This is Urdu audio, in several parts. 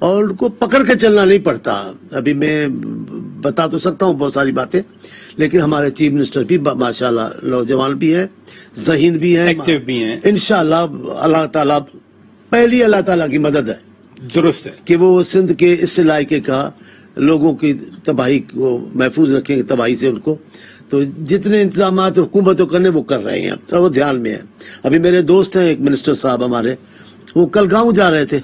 اور ان کو پکڑ کے چلنا نہیں پڑتا. ابھی میں بتا تو سکتا ہوں بہت ساری باتیں، لیکن ہمارے چیف منسٹر بھی ماشاءاللہ نوجوان بھی ہیں، ذہین بھی ہیں، ایکٹیو بھی ہیں. انشاءاللہ اللہ تعالیٰ پہلی اللہ تعالیٰ کی مدد ہے، درست ہے کہ وہ سندھ کے اس علاقے کا لوگوں کی تباہی کو محفوظ رکھیں گے، تباہی سے ان کو. تو جتنے انتظامات حکومتوں کرنے وہ کر رہے ہیں، اب وہ دھیان میں ہے. ابھی میرے دوست ہیں ایک منسٹر صاحب ہمارے، وہ کل گاؤں جا رہے تھے.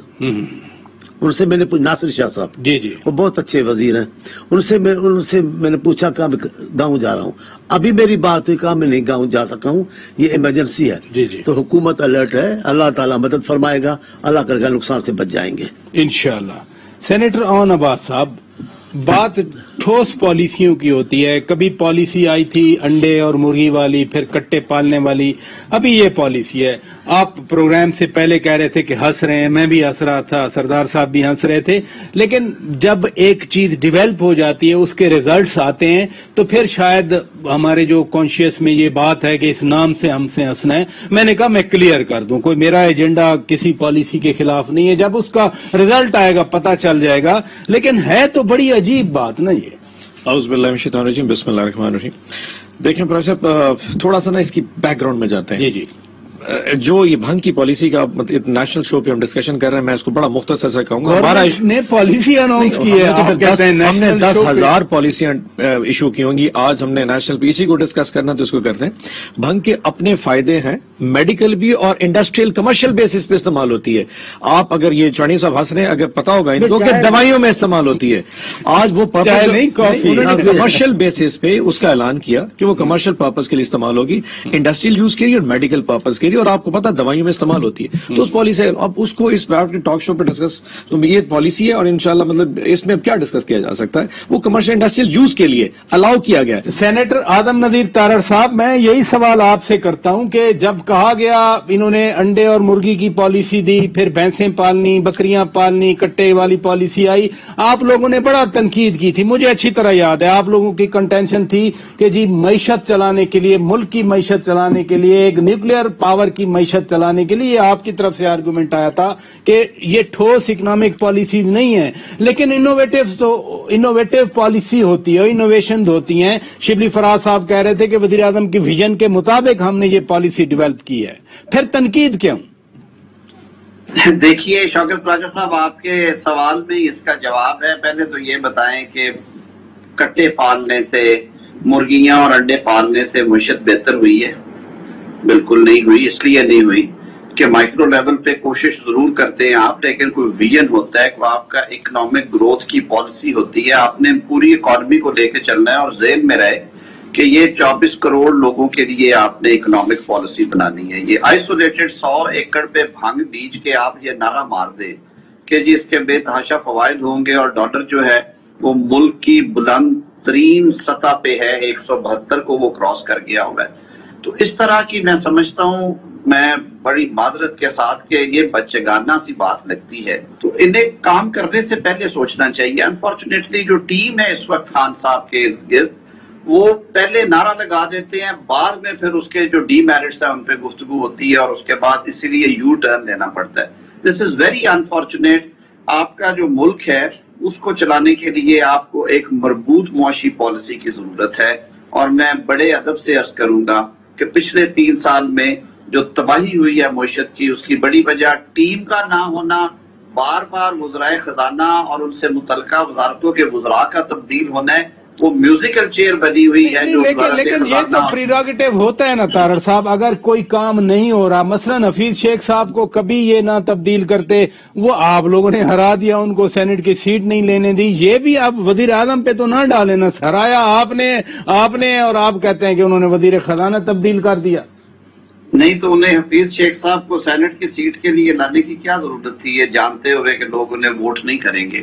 ان سے میں نے ناصر شاہ صاحب، جی جی وہ بہت اچھے وزیر ہیں. ان سے میں نے پوچھا کہ میں گاؤں جا رہا ہوں. ابھی میری بات ہوئی، کہا میں نہیں گاؤں جا سکا ہوں، یہ ایمرجنسی ہے. جی جی. تو حکومت الرٹ ہے، اللہ تعالیٰ مدد فرمائے گا، اللہ کرے گا نقصان سے بچ جائیں گے انشاءاللہ. سینیٹر اون عباس صاحب، بات ٹھوس پالیسیوں کی ہوتی ہے. کبھی پالیسی آئی تھی انڈے اور مرغی والی، پھر کٹے پالنے والی، ابھی یہ پالیسی ہے. آپ پروگرام سے پہلے کہہ رہے تھے کہ ہنس رہے ہیں، میں بھی ہنس رہا تھا، سردار صاحب بھی ہنس رہے تھے. لیکن جب ایک چیز ڈیولپ ہو جاتی ہے، اس کے ریزلٹس آتے ہیں، تو پھر شاید ہمارے جو کانشیس میں یہ بات ہے کہ اس نام سے ہم سے ہنسنا ہے. میں نے کہا میں کلیئر کر دوں، کوئی میرا ایجنڈا کسی پالیسی کے خلاف نہیں ہے. جب اس کا ریزلٹ آئے گا پتہ چل جائے گا. لیکن ہے تو بڑی عجیب بات نا یہ. اعوذ باللہ من الشیطان الرجیم، بسم اللہ الرحمن الرحیم. دیکھیں پروفیسر صاحب، تھوڑا سا نا اس کی بیک گراؤنڈ میں جاتے ہیں. جی جی. جو یہ بھنگ کی پالیسی کا نیشنل شو پہ ہم ڈسکشن کر رہے ہیں، میں اس کو بڑا مختصر سے کہوں گا. ہمارا نے پالیسی اناؤنس کی ہے، ہم نے 10,000 پالیسیاں ایشو کی ہوں گی. آج ہم نے نیشنل پہ اسی کو ڈسکس کرنا تو اس کو کرتے ہیں. بھنگ کے اپنے فائدے ہیں، میڈیکل بھی اور انڈسٹریل کمرشل بیسس پہ استعمال ہوتی ہے. آپ اگر یہ چڑھنی صاحب ہنس رہے ہیں، اگر پتا ہوگا ان کو کہ دوائیوں میں استعمال ہوتی ہے. آج وہ کمرشل بیسس پہ اس کا اعلان کیا کہ وہ کمرشل پرپز کے لیے استعمال ہوگی، انڈسٹریل یوز کے لیے اور میڈیکل پرپز کے لیے، اور آپ کو پتا دوائیوں میں استعمال ہوتی ہے. تو اس پالیسی اب اس کو اس ٹاک شو پہ ڈسکس، تو یہ پالیسی ہے اور انشاءاللہ مطلب اس میں کیا ڈسکس کیا جا سکتا ہے، وہ کمرشل انڈسٹریل یوز کے لیے الاؤ کیا گیا ہے. سینیٹر آدم نذیر تارڑ صاحب، میں یہی سوال آپ سے کرتا ہوں کہ جب کہا گیا انہوں نے انڈے اور مرغی کی پالیسی دی، پھر بھینسیں پالنی، بکریاں پالنی، کٹے والی پالیسی آئی، آپ لوگوں نے بڑا تنقید کی تھی. مجھے اچھی طرح یاد ہے آپ لوگوں کی کنٹینشن تھی کہ جی معیشت چلانے کے لیے، ملک کی معیشت چلانے کے لیے، ایک نیوکلیئر پاور کی معیشت چلانے کے لیے آپ کی طرف سے آرگومنٹ آیا تھا کہ یہ ٹھوس اکنامک پالیسیز نہیں ہیں، لیکن انوویٹو پالیسی ہوتی ہے، انوویشن ہوتی ہیں. شبلی فراز صاحب کہہ رہے تھے کہ وزیر اعظم کی ویژن کے مطابق ہم نے یہ پالیسی ڈیولپ کی ہے، پھر تنقید کیوں؟ دیکھیے شوکت پراجا صاحب، آپ کے سوال میں اس کا جواب ہے. پہلے تو یہ بتائیں کہ کٹے پالنے سے، مرغیاں اور انڈے پالنے سے معیشت بہتر ہوئی ہے؟ بالکل نہیں ہوئی. اس لیے نہیں ہوئی کہ مائکرو لیول پہ کوشش ضرور کرتے ہیں آپ، لیکن کوئی ویژن ہوتا ہے، کوئی آپ کا اکنامک گروتھ کی پالیسی ہوتی ہے. آپ نے پوری اکانومی کو لے کے چلنا ہے اور ذہن میں رہے کہ یہ 24 کروڑ لوگوں کے لیے آپ نے اکنامک پالیسی بنانی ہے. یہ آئسولیٹڈ 100 ایکڑ پہ بھنگ بیچ کے آپ یہ نعرہ مار دیں کہ جی اس کے بے تحاشا فوائد ہوں گے، اور ڈالر جو ہے وہ ملک کی بلند ترین سطح پہ ہے، 172 کو وہ کراس کر گیا ہوا ہے. تو اس طرح کی میں سمجھتا ہوں، میں بڑی معذرت کے ساتھ کہ یہ بچگانہ سی بات لگتی ہے. تو انہیں کام کرنے سے پہلے سوچنا چاہیے. انفارچونیٹلی جو ٹیم ہے اس وقت خان صاحب کے ارد گرد، وہ پہلے نعرہ لگا دیتے ہیں، بعد میں پھر اس کے جو ڈی میرٹس ہیں ان پہ گفتگو ہوتی ہے، اور اس کے بعد اسی لیے یو ٹرن لینا پڑتا ہے. دس از ویری انفارچونیٹ. آپ کا جو ملک ہے اس کو چلانے کے لیے آپ کو ایک مربوط معاشی پالیسی کی ضرورت ہے. اور میں بڑے ادب سے عرض کروں گا کہ پچھلے 3 سال میں جو تباہی ہوئی ہے معیشت کی، اس کی بڑی وجہ ٹیم کا نہ ہونا، بار بار وزرائے خزانہ اور ان سے متعلقہ وزارتوں کے وزراء کا تبدیل ہونا ہے. وہ میوزیکل چیئر بنی ہوئی ہے. لیکن یہ تو پریروگیٹو ہوتا ہے نا تارڑ صاحب، اگر کوئی کام نہیں ہو رہا، مثلا حفیظ شیخ صاحب کو کبھی یہ نہ تبدیل کرتے، وہ آپ لوگوں نے ہرا دیا، ان کو سینٹ کی سیٹ نہیں لینے دی. یہ بھی آپ وزیر اعظم پہ تو نہ ڈالیں نا، ہرایا آپ نے اور آپ کہتے ہیں کہ انہوں نے وزیر خزانہ تبدیل کر دیا. نہیں تو انہیں حفیظ شیخ صاحب کو سینٹ کی سیٹ کے لیے لانے کی کیا ضرورت تھی، یہ جانتے ہوئے کہ لوگ انہیں ووٹ نہیں کریں گے.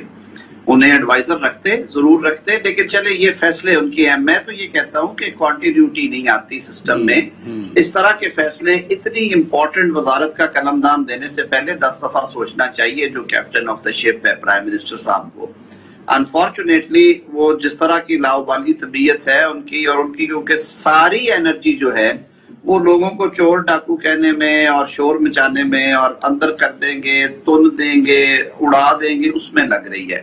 انہیں ایڈوائزر رکھتے، ضرور رکھتے، لیکن چلے یہ فیصلے ان کے ہیں. میں تو یہ کہتا ہوں کہ کنٹینیوٹی نہیں آتی سسٹم میں. اس طرح کے فیصلے اتنی امپورٹنٹ وزارت کا قلمدان دینے سے پہلے 10 دفعہ سوچنا چاہیے جو کیپٹن آف دا شپ ہے پرائم منسٹر صاحب کو. انفارچونیٹلی وہ جس طرح کی لاؤبالی طبیعت ہے ان کی، اور ان کی کیونکہ ساری انرجی جو ہے وہ لوگوں کو چور ڈاکو کہنے میں اور شور مچانے میں اور اندر کر دیں گے، تل دیں گے، اڑا دیں گے، اس میں لگ رہی ہے۔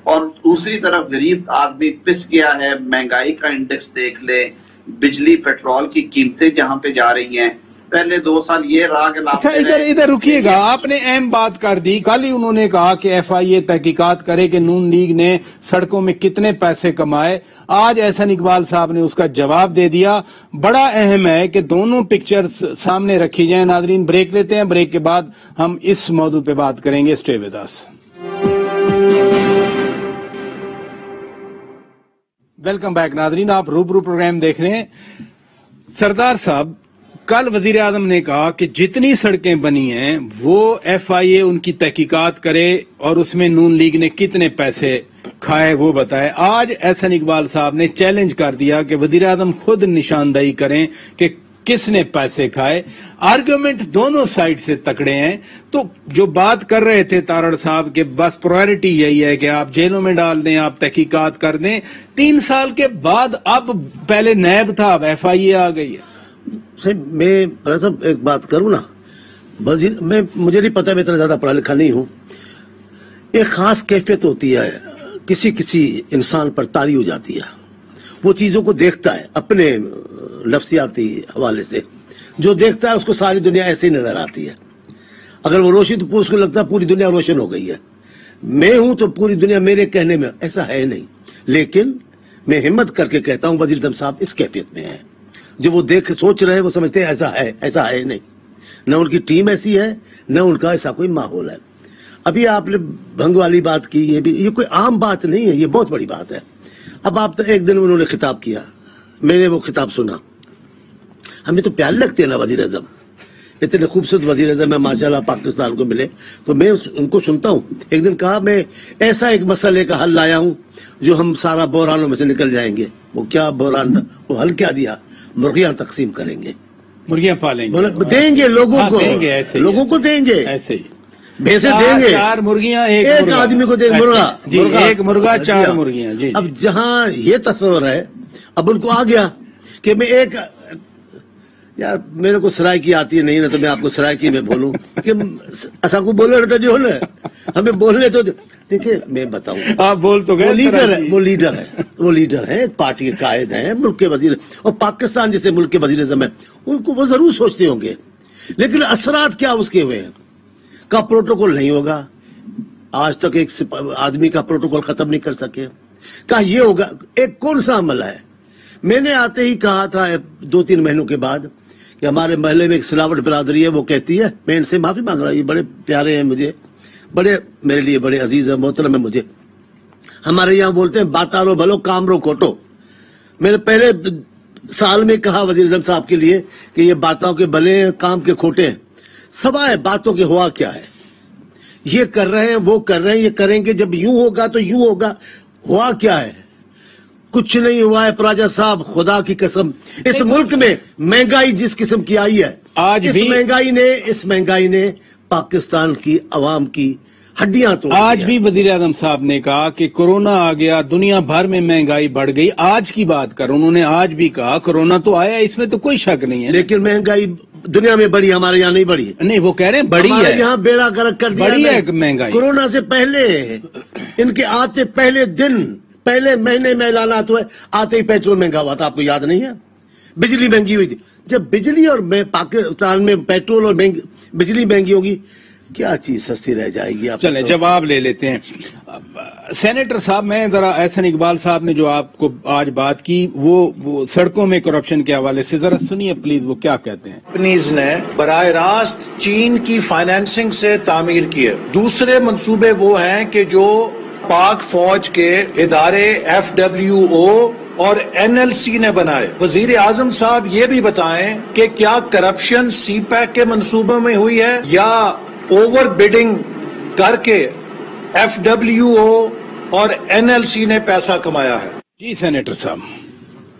اور دوسری طرف غریب آدمی پس گیا ہے، مہنگائی کا انڈیکس دیکھ لے، بجلی پیٹرول کی قیمتیں جہاں پہ جا رہی ہیں، پہلے 2 سال یہ راگ لاتے اچھا ادھر رکیے گا، آپ نے اہم بات کر دی۔ کل ہی انہوں نے کہا کہ ایف آئی اے تحقیقات کرے کہ نون لیگ نے سڑکوں میں کتنے پیسے کمائے۔ آج احسن اقبال صاحب نے اس کا جواب دے دیا۔ بڑا اہم ہے کہ دونوں پکچرز سامنے رکھی جائیں۔ ناظرین بریک لیتے ہیں، بریک کے بعد ہم اس موضوع پہ بات کریں گے۔ Stay with us. Welcome back ناظرین، آپ روبرو پروگرام دیکھ رہے ہیں۔ سردار صاحب، کل وزیر اعظم نے کہا کہ جتنی سڑکیں بنی ہیں وہ ایف آئی اے ان کی تحقیقات کرے اور اس میں نون لیگ نے کتنے پیسے کھائے وہ بتائے۔ آج احسن اقبال صاحب نے چیلنج کر دیا کہ وزیر اعظم خود نشاندہی کریں کہ کس نے پیسے کھائے۔ آرگیومنٹ دونوں سائڈ سے تکڑے ہیں۔ تو جو بات کر رہے تھے تارڑ صاحب کہ بس پرائرٹی یہی ہے کہ آپ جیلوں میں ڈال دیں، آپ تحقیقات کر دیں، 3 سال کے بعد اب پہلے نیب تھا، اب ایف آئی اے آ گئی ہے۔ میں ایک بات کروں نا، مجھے نہیں پتا، میں اتنا زیادہ پڑھا لکھا نہیں ہوں۔ ایک خاص کیفیت ہوتی ہے، کسی انسان پر طاری ہو جاتی ہے، وہ چیزوں کو دیکھتا ہے اپنے نفسیاتی حوالے سے، جو دیکھتا ہے اس کو ساری دنیا ایسے ہی نظر آتی ہے۔ اگر وہ روشن تو اس کو لگتا ہے پوری دنیا روشن ہو گئی ہے، میں ہوں تو پوری دنیا میرے کہنے میں، ایسا ہے نہیں۔ لیکن میں ہمت کر کے کہتا ہوں وزیر اعظم صاحب اس کیفیت میں ہے، جو وہ سوچ رہے ہیں وہ سمجھتے ہیں ایسا ہے نہیں، نہ ان کی ٹیم ایسی ہے، نہ ان کا ایسا کوئی ماحول ہے۔ ابھی آپ نے بھنگ والی بات کی، یہ کوئی عام بات نہیں ہے، یہ بہت بڑی بات ہے۔ اب آپ ایک دن انہوں نے خطاب کیا، میں نے وہ خطاب سنا، ہمیں تو پیارے لگتے ہیں نا وزیر اعظم، اتنے خوبصورت وزیر اعظم ہے ماشاءاللہ پاکستان کو ملے، تو میں ان کو سنتا ہوں۔ ایک دن کہا میں ایسا ایک مسئلے کا حل لایا ہوں جو ہم سارا بحرانوں میں سے نکل جائیں گے۔ وہ کیا بحران تھا؟ وہ حل کیا دیا؟ مرغیاں تقسیم کریں گے، مرغیاں پالیں گے، دیں گے لوگوں کو، لوگوں کو دیں گے، ایسے ہی بھیسے دیں گے، 4 مرغیاں ایک آدمی کو دیں مرغا، ایک مرغا 4 مرغیاں۔ جی اب جہاں یہ تصور ہے، اب ان کو آ گیا کہ میں یار میرے کو سرائکی آتی ہے نہیں نا، تو میں آپ کو سرائکی میں بولوں کہ ایسا کو بولے رہتا جو نا، ہمیں بولنے تو دیکھیں، میں بتاؤں، آپ بول تو گئے، وہ لیڈر ہے، ایک پارٹی کے قائد ہیں، ملک کے وزیر، اور پاکستان جیسے ملک کے وزیر اعظم ہیں، ان کو وہ ضرور سوچتے ہوں گے، لیکن اثرات کیا اس کے ہوئے ہیں؟ کا پروٹوکول نہیں ہوگا، آج تک ایک آدمی کا پروٹوکول ختم نہیں کر سکے، کہا یہ ہوگا، ایک کون سا عمل ہے؟ میں نے آتے ہی کہا تھا 2-3 مہینوں کے بعد کہ ہمارے محلے میں ایک سلاوٹ برادری ہے، وہ کہتی ہے، میں ان سے معافی مانگ رہا ہوں، یہ بڑے پیارے ہیں مجھے، بڑے میرے لیے بڑے عزیز ہیں، محترم ہیں مجھے، ہمارے یہاں بولتے ہیں باتا رو بھلو کام رو کھوٹو۔ میں نے پہلے سال میں کہا وزیر اعظم صاحب کے لیے کہ یہ باتوں کے بھلے ہیں، کام کے کھوٹے ہیں، سوائے باتوں کے ہوا کیا ہے؟ یہ کر رہے ہیں، وہ کر رہے ہیں، یہ کریں گے، جب یوں ہوگا تو یوں ہوگا، ہوا کیا ہے؟ کچھ نہیں ہوا ہے پراجا صاحب، خدا کی قسم، اس ملک میں مہنگائی جس قسم کی آئی ہے، آج اس مہنگائی نے پاکستان کی عوام کی ہڈیاں توڑ دی۔ آج بھی وزیر اعظم صاحب نے کہا کہ کورونا آ گیا، دنیا بھر میں مہنگائی بڑھ گئی۔ آج کی بات کر، انہوں نے آج بھی کہا کورونا تو آیا، اس میں تو کوئی شک نہیں ہے، لیکن مہنگائی دنیا میں بڑھی، ہمارے یہاں نہیں بڑھی۔ نہیں، وہ کہہ رہے ہیں بڑی ہے، ہمارے یہاں بیڑا گرک کر دیا بڑی ہے مہنگائی۔ کورونا سے پہلے، ان کے آتے پہلے دن، پہلے مہینے میں اعلانات ہوئے، آتے ہی پیٹرول مہنگا ہوا تھا، آپ کو یاد نہیں ہے؟ بجلی مہنگی ہوئی تھی، جب بجلی اور پاکستان میں پیٹرول اور بجلی مہنگی ہوگی، کیا چیز سستی رہ جائے گی؟ آپ چلیں جواب لے لیتے ہیں۔ سینیٹر صاحب، میں ذرا احسن اقبال صاحب نے جو آپ کو آج بات کی، وہ سڑکوں میں کرپشن کے حوالے سے ذرا سنیے پلیز، وہ کیا کہتے ہیں۔ کمپنیز نے براہ راست چین کی فائنینسنگ سے تعمیر کیے۔ دوسرے منصوبے وہ ہیں کہ جو پاک فوج کے ادارے FWO اور NLC نے بنائے۔ وزیر اعظم صاحب یہ بھی بتائیں کہ کیا کرپشن سی پیک کے منصوبوں میں ہوئی ہے یا اوور بڈنگ کر کے FWO اور NLC نے پیسہ کمایا ہے؟ جی سینیٹر صاحب۔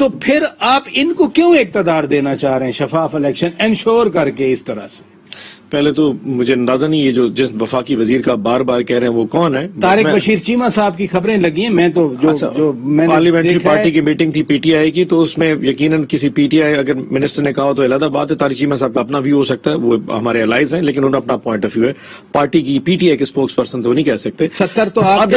تو پھر آپ ان کو کیوں اقتدار دینا چاہ رہے ہیں شفاف الیکشن انشور کر کے اس طرح سے؟ پہلے تو مجھے اندازہ نہیں یہ جو جس وفاقی وزیر کا بار بار کہہ رہے ہیں وہ کون ہے. طارق بشیر چیمہ صاحب کی خبریں لگی ہیں. میں تو جو میں نے پارلیمنٹری پارٹی کی میٹنگ تھی پی ٹی آئی کی, تو اس میں یقیناً کسی پی ٹی آئی اگر منسٹر نے کہا ہو تو علیحدہ بات ہے. طارق چیمہ صاحب کا اپنا ویو ہو سکتا ہے, وہ ہمارے الائز ہیں, لیکن انہوں نے اپنا پوائنٹ آف ویو ہے. پارٹی کی پی ٹی آئی کے اسپوکس پرسن تو نہیں کہہ سکتے. 70 تو آپ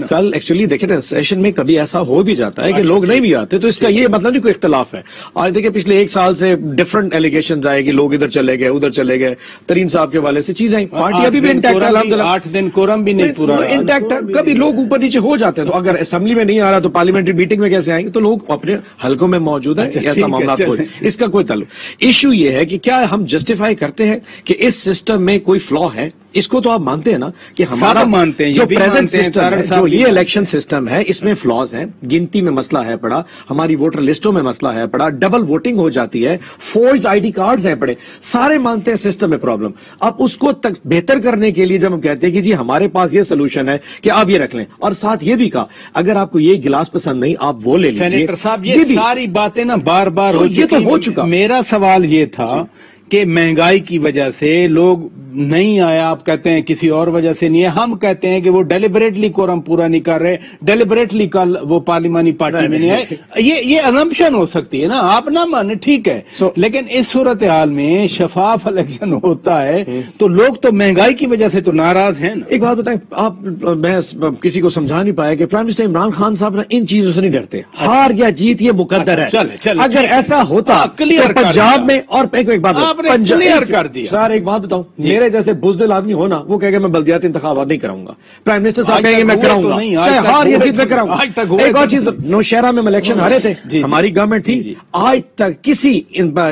کل ایکچولی دیکھیں نا سیشن میں کبھی ایسا ہو بھی جاتا ہے کہ لوگ نہیں بھی آتے, تو اس کا یہ مطلب نہیں کوئی اختلاف ہے. آج دیکھیں پچھلے 1 سال سے ڈفرنٹ ایلیگیشن آئے گی, لوگ ادھر چلے گئے ادھر چلے گئے, ترین صاحب کے سے چیزیں پارٹی ابھی بھی انٹیکٹ ہے. 8 دن کورم بھی نہیں پورا انٹیکٹ ہے. کبھی لوگ اوپر نیچے ہو جاتے ہیں, تو اگر اسمبلی میں نہیں آ رہا تو پارلیمنٹری میٹنگ میں کیسے آئیں گے؟ تو لوگ اپنے حلقوں میں موجود ہیں. ایسا معاملات اس کا کوئی تعلق. ایشو یہ ہے کہ کیا ہم جسٹیفائی کرتے ہیں کہ اس سسٹم میں کوئی فلا ہے؟ اس کو تو آپ مانتے ہیں نا کہ ہمارا جو پریزنٹ سسٹم ہے, جو یہ الیکشن سسٹم ہے, اس میں فلاز ہیں. گنتی میں مسئلہ ہے پڑا, ہماری ووٹر لسٹوں میں مسئلہ ہے پڑا, ڈبل ووٹنگ ہو جاتی ہے, فورجڈ آئی ڈی کارڈز ہیں پڑے, سارے مانتے ہیں سسٹم میں پرابلم. اب اس کو بہتر کرنے کے لیے جب ہم کہتے ہیں کہ جی ہمارے پاس یہ سولوشن ہے کہ آپ یہ رکھ لیں, اور ساتھ یہ بھی کہا اگر آپ کو یہ گلاس پسند نہیں آپ وہ لے لیجیے. سینیٹر صاحب یہ ساری باتیں نا بار بار ہو چکا. میرا سوال یہ تھا کہ مہنگائی کی وجہ سے لوگ نہیں آیا, آپ کہتے ہیں کسی اور وجہ سے نہیں ہے. ہم کہتے ہیں کہ وہ ڈیلیبریٹلی کورم پورا نہیں کر رہے, ڈیلیبریٹلی کل وہ پارلیمانی پارٹی میں نہیں آئے. یہ ازمپشن ہو سکتی ہے نا, آپ نہ مانے ٹھیک ہے, لیکن اس صورتحال میں شفاف الیکشن ہوتا ہے تو لوگ تو مہنگائی کی وجہ سے تو ناراض ہیں نا. ایک بات بتائیں آپ, میں کسی کو سمجھا نہیں پایا کہ پرائم منسٹر عمران خان صاحب نا ان چیزوں سے نہیں ڈرتے. ہار یا جیت یہ مقدر ہے. اگر ایسا ہوتا پنجاب میں, اور ایک بات کلیئر کر دیا سر, ایک بات بتاؤں, میرے جیسے بزدل آدمی ہونا وہ کہے گا میں بلدیاتی انتخابات نہیں کراؤں گا, پرائم منسٹر صاحب کہیں گے میں کراؤں گا, چاہے ہار یا جیت میں کراؤں گا. ایک اور چیز, نوشہرہ میں الیکشن ہارے تھے, ہماری گورنمنٹ تھی, آج تک کسی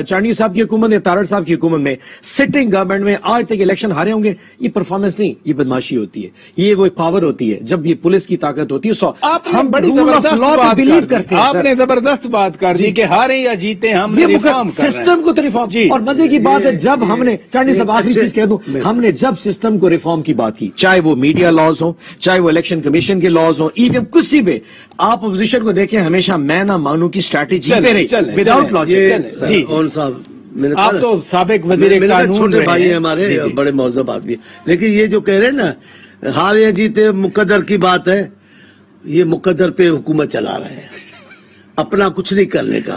چانڈی صاحب کی حکومت یا تارڑ صاحب کی حکومت میں سٹنگ گورنمنٹ میں آج تک الیکشن ہارے ہوں گے. یہ پرفارمنس نہیں, یہ بدماشی ہوتی ہے, یہ وہ پاور ہوتی ہے جب یہ پولیس کی طاقت ہوتی ہے. ہم بڑی بلیو کرتے ہیں, آپ نے زبردست بات کر دی کہ ہارے یا جیتے ہم سسٹم کو تو ریفارم. اور مزے کی بات ہے جب ہم نے چانڈی صاحب آخری چیز کہہ دوں, ہم نے جب سسٹم کو ریفارم کی بات کی, چاہے وہ میڈیا لاز ہوں, چاہے وہ الیکشن کمیشن کے لاز ہوں, ایویم کسی بھی, آپ اپوزیشن کو دیکھیں ہمیشہ میں نہ مانوں کی اسٹریٹجی پہ رہی وداؤٹ لاجک. جی صاحب, آپ تو سابق وزیر قانون چھوٹے بھائی ہیں ہمارے, بڑے مہذب آدمی, لیکن یہ جو کہہ رہے ہیں نا ہار یا جیتے مقدر کی بات ہے, یہ مقدر پہ حکومت چلا رہے ہیں, اپنا کچھ نہیں کرنے کا.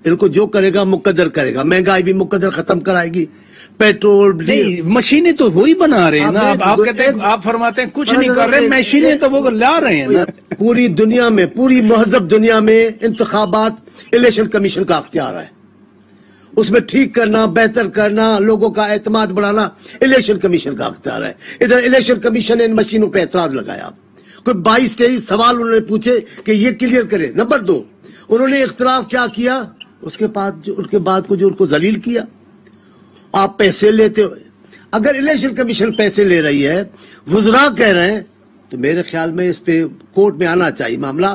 ان کو جو کرے گا مقدر کرے گا. مہنگائی بھی مقدر ختم کرائے گی, پیٹرول مشینیں تو وہی بنا رہے ہیں نا. آپ کہتے ہیں, آپ فرماتے ہیں کچھ نہیں کر رہے, مشینیں تو وہ لا رہے ہیں نا. پوری دنیا میں, پوری مہذب دنیا میں انتخابات الیکشن کمیشن کا اختیار ہے. اس میں ٹھیک کرنا, بہتر کرنا, لوگوں کا اعتماد بڑھانا الیکشن کمیشن کا اختیار ہے. ادھر الیکشن کمیشن نے ان مشینوں پہ اعتراض لگایا. کوئی 22-23 سوال انہوں نے پوچھے کہ یہ کلیئر کرے. نمبر 2, انہوں نے اختلاف کیا کیا, اس کے بعد ان کے بعد کو جو ان کو ذلیل کیا. آپ پیسے لیتے ہو, اگر الیکشن کمیشن پیسے لے رہی ہے, وزراء کہہ رہے ہیں, تو میرے خیال میں اس پہ کورٹ میں آنا چاہیے معاملہ.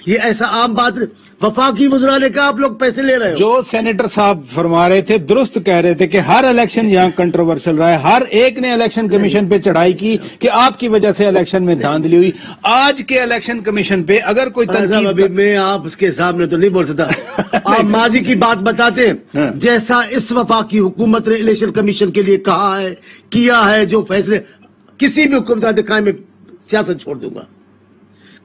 یہ ایسا عام بات, وفاقی وزراء نے کہا آپ لوگ پیسے لے رہے ہو. جو سینیٹر صاحب فرما رہے تھے درست کہہ رہے تھے کہ ہر الیکشن یہاں کنٹروورشل رہا ہے, ہر ایک نے الیکشن کمیشن پہ چڑھائی کی کہ آپ کی وجہ سے الیکشن میں دھاندلی ہوئی. آج کے الیکشن کمیشن پہ اگر کوئی تنقید, میں آپ اس کے سامنے تو نہیں بول سکتا. آپ ماضی کی بات بتاتے ہیں, جیسا اس وفاقی حکومت نے الیکشن کمیشن کے لیے کہا ہے, کیا ہے, جو فیصلے کسی بھی حکومت دکھائے میں سیاست چھوڑ دوں گا.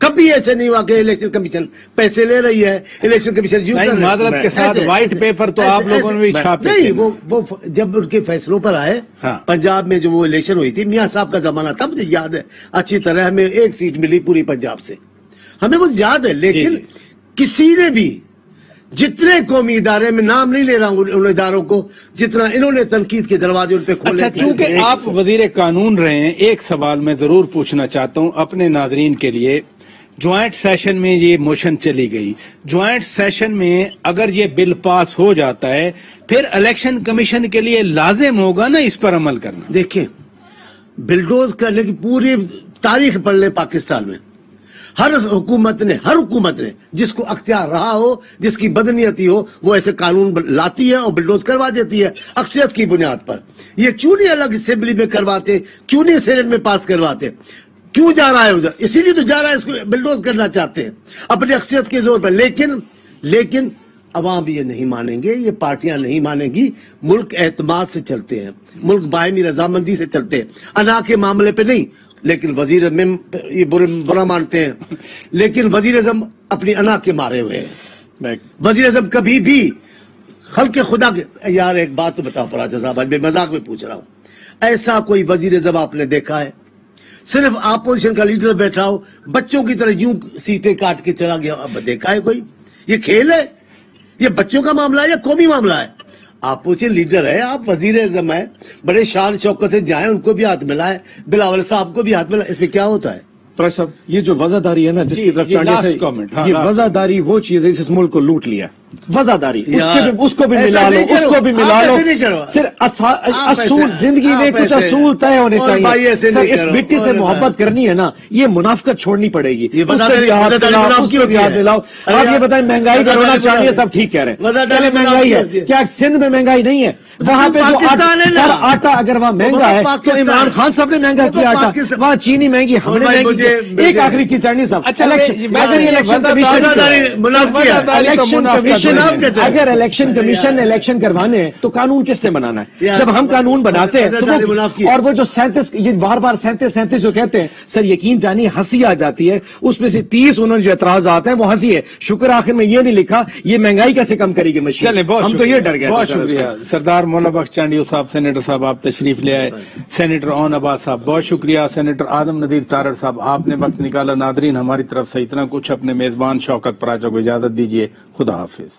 کبھی ایسے نہیں ہوا کہ الیکشن کمیشن پیسے لے رہی ہے, الیکشن کمیشن معذرت کے ساتھ وائٹ پیپر تو آپ لوگوں نے بھی چھاپے نہیں. وہ جب ان کے فیصلوں پر آئے, پنجاب میں جو وہ الیکشن ہوئی تھی, میاں صاحب کا زمانہ تھا, مجھے یاد ہے اچھی طرح, ہمیں 1 سیٹ ملی پوری پنجاب سے, ہمیں وہ یاد ہے. لیکن کسی نے بھی, جتنے قومی ادارے, میں نام نہیں لے رہا ہوں ان اداروں کو, جتنا انہوں نے تنقید کے دروازے ان پہ کھولے. اچھا, چونکہ آپ وزیر قانون رہے ہیں, ایک سوال میں ضرور پوچھنا چاہتا ہوں اپنے ناظرین کے لیے. جوائنٹ سیشن میں یہ موشن چلی گئی, جوائنٹ سیشن میں اگر یہ بل پاس ہو جاتا ہے, پھر الیکشن کمیشن کے لیے لازم ہوگا نا اس پر عمل کرنا. دیکھیں, بلڈوز کرنے کی پوری تاریخ پڑھ لیں پاکستان میں, ہر حکومت نے جس کو اختیار رہا ہو, جس کی بدنیتی ہو, وہ ایسے قانون لاتی ہے اور بلڈوز کروا دیتی ہے اکثریت کی بنیاد پر. یہ کیوں نہیں الگ اسمبلی میں کرواتے, کیوں نہیں سینٹ میں پاس کرواتے, کیوں جا رہا ہے ادھر؟ اسی لیے تو جا رہا ہے, اس کو بلڈوز کرنا چاہتے ہیں اپنی اکثریت کے زور پر. لیکن لیکن عوام یہ نہیں مانیں گے, یہ پارٹیاں نہیں مانیں گی. ملک اعتماد سے چلتے ہیں, ملک باہمی رضامندی سے چلتے ہیں, انا کے معاملے پہ نہیں. لیکن وزیر یہ برا مانتے ہیں, لیکن وزیر اعظم اپنی انا کے مارے ہوئے ہیں. وزیر اعظم کبھی بھی خلق خدا کے, یار ایک بات تو بتاؤ پراجا صاحب, آج میں مذاق میں پوچھ رہا ہوں, ایسا کوئی وزیر اعظم آپ نے دیکھا ہے صرف اپوزیشن کا لیڈر بیٹھا ہو بچوں کی طرح یوں سیٹیں کاٹ کے چلا گیا, اب دیکھا ہے کوئی؟ یہ کھیل ہے, یہ بچوں کا معاملہ ہے یا قومی معاملہ ہے؟ اپوزیشن لیڈر ہے, آپ وزیر اعظم ہے, بڑے شان شوکت سے جائیں, ان کو بھی ہاتھ ملائے, بلاول صاحب کو بھی ہاتھ ملائے. اس میں کیا ہوتا ہے فراز صاحب؟ یہ جو وزاداری ہے نا جس کی طرف چاندی سے, یہ وزاداری وہ چیز ہے جس ملک کو لوٹ لیا. وزاداری اس کو بھی ملا لو, اس کو بھی ملا لو. صرف اصول زندگی میں کچھ اصول طے ہونے چاہیے. سر اس مٹی سے محبت کرنی ہے نا, یہ منافقت چھوڑنی پڑے گی. اس سے بھی ہاتھ ملاؤ, اس کو بھی ہاتھ ملاؤ. آپ یہ بتائیں مہنگائی کا رونا چاہیے, سب ٹھیک کہہ رہے ہیں, چلے مہنگائی ہے, کیا سندھ میں مہنگائی نہیں ہے؟ وہاں پہ جو آٹا اگر وہاں مہنگا ہے تو عمران خان صاحب نے مہنگا کیا آٹا, وہاں چینی مہنگی, ہم نے مہنگی. ایک آخری چیز چاندی صاحب, اگر الیکشن کمیشن نے الیکشن کروانے ہیں تو قانون کس نے بنانا ہے؟ جب ہم قانون بناتے ہیں اور وہ جو 37 یہ بار بار 37 جو کہتے ہیں, سر یقین جانی ہنسی آ جاتی ہے. اس میں سے 30 انہوں نے جو اعتراضات ہیں وہ ہنسی ہے. شکر آخر میں یہ نہیں لکھا یہ مہنگائی کیسے کم کرے گی مشین. ہم تو یہ ڈر گئے. بہت شکریہ سردار مولا بخش چانڈیو صاحب, سینیٹر صاحب آپ تشریف لے آئے. سینیٹر اون عباس صاحب بہت شکریہ. سینیٹر آدم ندیر تارڑ صاحب آپ نے وقت نکالا. ناظرین ہماری طرف سے اتنا کچھ. اپنے میزبان شوکت پراچا کو اجازت دیجیے. خدا حافظ.